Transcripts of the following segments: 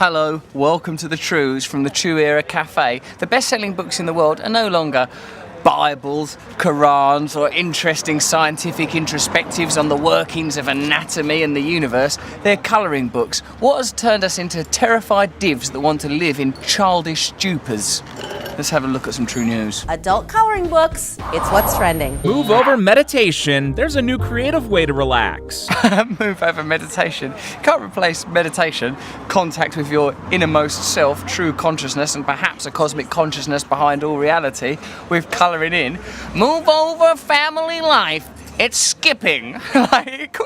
Hello, welcome to the Trews from the True Era Cafe. The best-selling books in the world are no longer Bibles, Qurans, or interesting scientific introspectives on the workings of anatomy and the universe. They're colouring books. What has turned us into terrified divs that want to live in childish stupors? Let's have a look at some true news. Adult coloring books, it's what's trending. Move over meditation. There's a new creative way to relax. Move over meditation. Can't replace meditation, contact with your innermost self, true consciousness, and perhaps a cosmic consciousness behind all reality, with colouring in. Move over family life. It's skipping.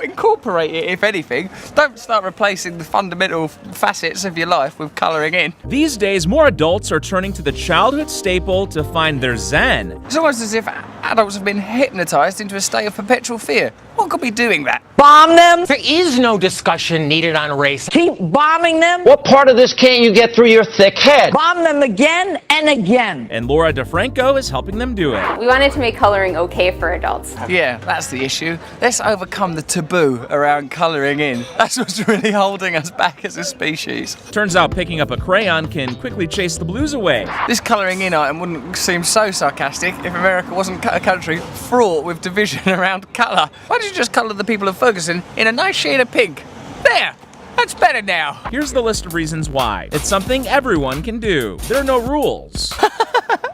Incorporate it, if anything. Don't start replacing the fundamental facets of your life with colouring in. These days, more adults are turning to the childhood staple to find their zen. It's almost as if adults have been hypnotised into a state of perpetual fear. What could be doing that? Bomb them. There is no discussion needed on race. Keep bombing them. What part of this can't you get through your thick head? Bomb them again and again. And Laura DeFranco is helping them do it. We wanted to make coloring okay for adults. Yeah, that's the issue. Let's overcome the taboo around colouring in. That's what's really holding us back as a species. Turns out picking up a crayon can quickly chase the blues away. This colouring in item wouldn't seem so sarcastic if America wasn't a country fraught with division around colour. Why don't you just colour the people of Ferguson in a nice shade of pink? There! That's better now. Here's the list of reasons why. It's something everyone can do. There are no rules.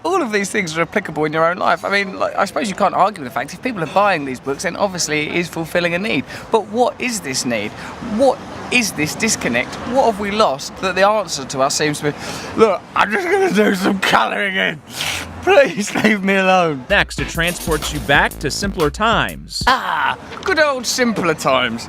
All of these things are applicable in your own life. I mean, I suppose you can't argue with the fact if people are buying these books, then obviously it is fulfilling a need. But what is this need? What is this disconnect? What have we lost that the answer to us seems to be, look, I'm just going to do some colouring in. Please leave me alone. Next, it transports you back to simpler times. Ah, good old simpler times.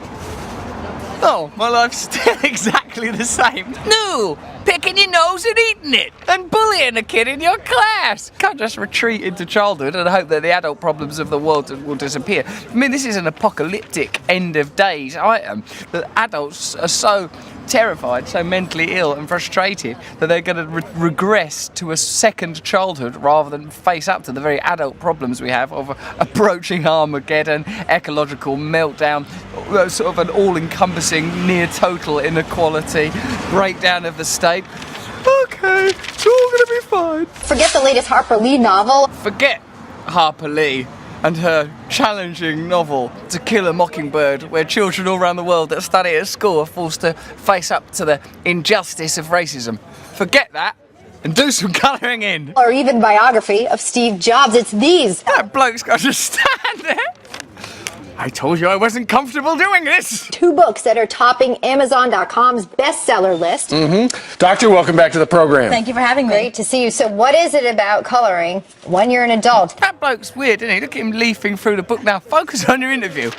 Oh, my life's still exactly the same. No, picking your nose and eating it, and bullying a kid in your class. Can't just retreat into childhood and hope that the adult problems of the world will disappear. I mean, this is an apocalyptic end of days item. The adults are so terrified, so mentally ill and frustrated that they're going to regress to a second childhood rather than face up to the very adult problems we have of approaching Armageddon, ecological meltdown, sort of an all-encompassing near-total inequality, breakdown of the state. Okay, it's all going to be fine. Forget the latest Harper Lee novel. Forget Harper Lee and her challenging novel To Kill a Mockingbird, where children all around the world that study at school are forced to face up to the injustice of racism. Forget that and do some colouring in. Or even biography of Steve Jobs. It's these. That bloke's got to stand there. I told you I wasn't comfortable doing this. 2 books that are topping Amazon.com's bestseller list. Doctor, welcome back to the program. Thank you for having me. Great to see you. So what is it about coloring when you're an adult? That bloke's weird, isn't he? Look at him leafing through the book now. Focus on your interview.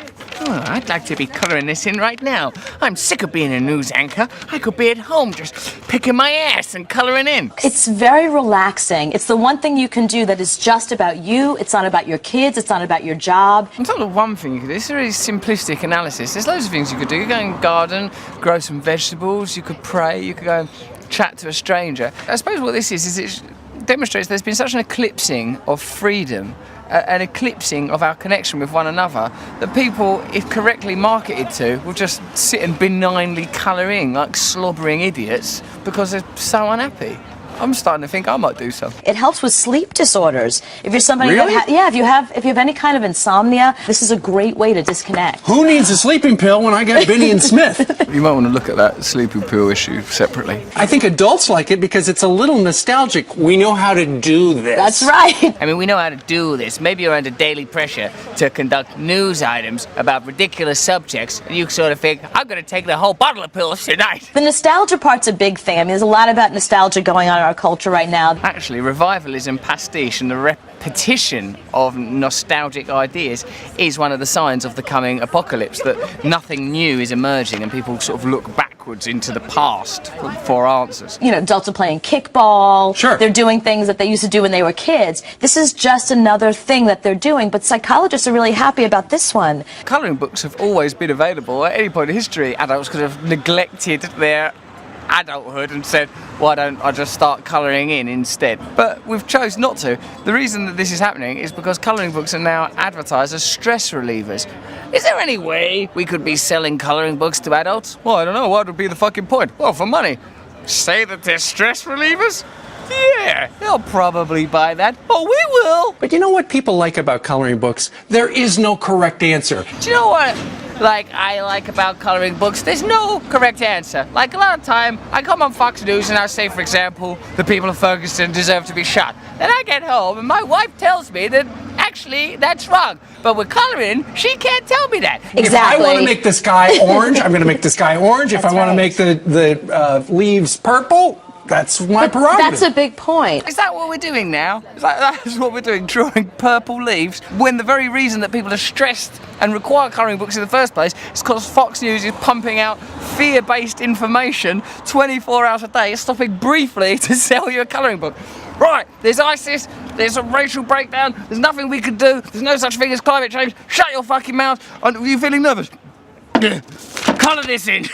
Oh, I'd like to be colouring this in right now. I'm sick of being a news anchor. I could be at home just picking my ass and colouring in. It's very relaxing. It's the one thing you can do that is just about you. It's not about your kids. It's not about your job. It's not the one thing you could do. It's a really simplistic analysis. There's loads of things you could do. You could go and garden, grow some vegetables, you could pray, you could go and chat to a stranger. I suppose what this is it demonstrates there's been such an eclipsing of freedom, an eclipsing of our connection with one another, that people, if correctly marketed to, will just sit and benignly colour in like slobbering idiots because they're so unhappy. I'm starting to think I might do so. It helps with sleep disorders. If you're somebody Really? if you have any kind of insomnia, this is a great way to disconnect. Who needs a sleeping pill when I got Benny and Smith? You might want to look at that sleeping pill issue separately. I think adults like it because it's a little nostalgic. We know how to do this. That's right. I mean, we know how to do this. Maybe you're under daily pressure to conduct news items about ridiculous subjects, and you sort of think, I'm going to take the whole bottle of pills tonight. The nostalgia part's a big thing. I mean, there's a lot about nostalgia going on in our culture right now. Actually, revivalism, pastiche, and the repetition of nostalgic ideas is one of the signs of the coming apocalypse, that nothing new is emerging and people sort of look backwards into the past for answers. You know, adults are playing kickball. Sure. They're doing things that they used to do when they were kids. This is just another thing that they're doing, but psychologists are really happy about this one. Colouring books have always been available. At any point in history, adults could have neglected their adulthood and said, why don't I just start colouring in instead? But we've chose not to. The reason that this is happening is because colouring books are now advertised as stress relievers. Is there any way we could be selling colouring books to adults? Well, I don't know. What would be the fucking point? Well, for money. Say that they're stress relievers? Yeah, they'll probably buy that. Oh, we will. But you know what people like about coloring books? There is no correct answer. Do you know what? I like about coloring books, there's no correct answer. Like, a lot of time, I come on Fox News and I say, for example, the people of Ferguson deserve to be shot. Then I get home and my wife tells me that actually that's wrong. But with coloring, she can't tell me that. Exactly. If I want to make the sky orange, I'm going to make the sky orange. If I want to make the leaves purple, that's my prerogative. That's a big point. Is that what we're doing now? That's what we're doing, drawing purple leaves, when the very reason that people are stressed and require colouring books in the first place is because Fox News is pumping out fear-based information 24 hours a day, stopping briefly to sell you a colouring book. Right, there's ISIS, there's a racial breakdown, there's nothing we can do, there's no such thing as climate change, shut your fucking mouth. Are you feeling nervous? Colour this in.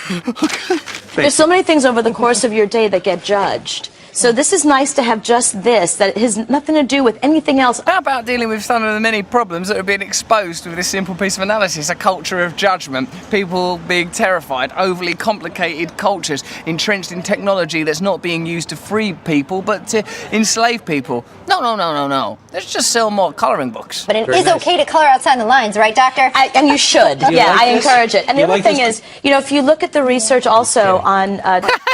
There's so many things over the course of your day that get judged. So this is nice to have just this, that has nothing to do with anything else. How about dealing with some of the many problems that are being exposed with this simple piece of analysis? A culture of judgment, people being terrified, overly complicated cultures, entrenched in technology that's not being used to free people, but to enslave people. No. Let's just sell more colouring books. But it is okay to color outside the lines, right, Doctor? And you should. I encourage it. And the other thing is, if you look at the research also on...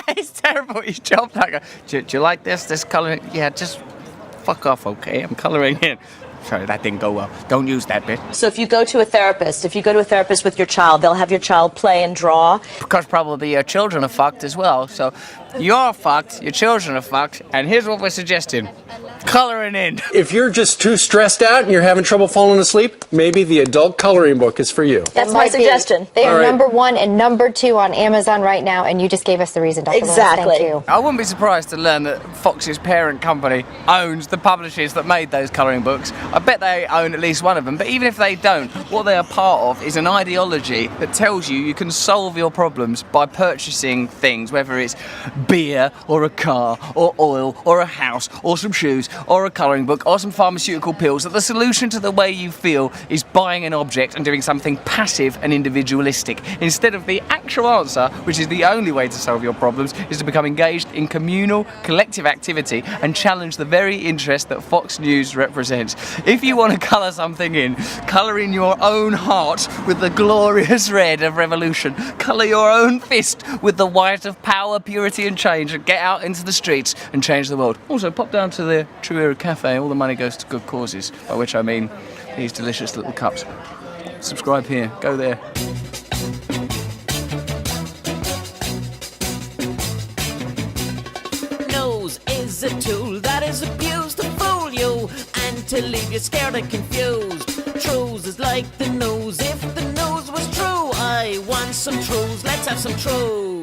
It's terrible, his job. Do you like this colouring? Yeah, just fuck off, okay? I'm colouring in. Sorry, that didn't go well. Don't use that bit. So if you go to a therapist with your child, they'll have your child play and draw. Because probably your children are fucked as well. So you're fucked, your children are fucked, and here's what we're suggesting. Colouring in. If you're just too stressed out and you're having trouble falling asleep, maybe the adult coloring book is for you. That's my suggestion. They are All right. #1 and #2 on Amazon right now, and you just gave us the reason, Dr. Lewis. Exactly. Thank you. I wouldn't be surprised to learn that Fox's parent company owns the publishers that made those colouring books. I bet they own at least one of them, but even if they don't, what they are part of is an ideology that tells you can solve your problems by purchasing things, whether it's beer or a car or oil or a house or some shoes or a colouring book or some pharmaceutical pills, that the solution to the way you feel is buying an object and doing something passive and individualistic, instead of the actual answer, which is the only way to solve your problems, is to become engaged in communal, collective activity and challenge the very interest that Fox News represents. If you want to colour something in, colour in your own heart with the glorious red of revolution. Colour your own fist with the white of power, purity and change, and get out into the streets and change the world. Also, pop down to the Trews Cafe. All the money goes to good causes, by which I mean these delicious little cups. Subscribe here. Go there. Nose is a tool that is abused to fool you and to leave you scared and confused. Trews is like the nose. If the nose was true, I want some Trews. Let's have some Trews.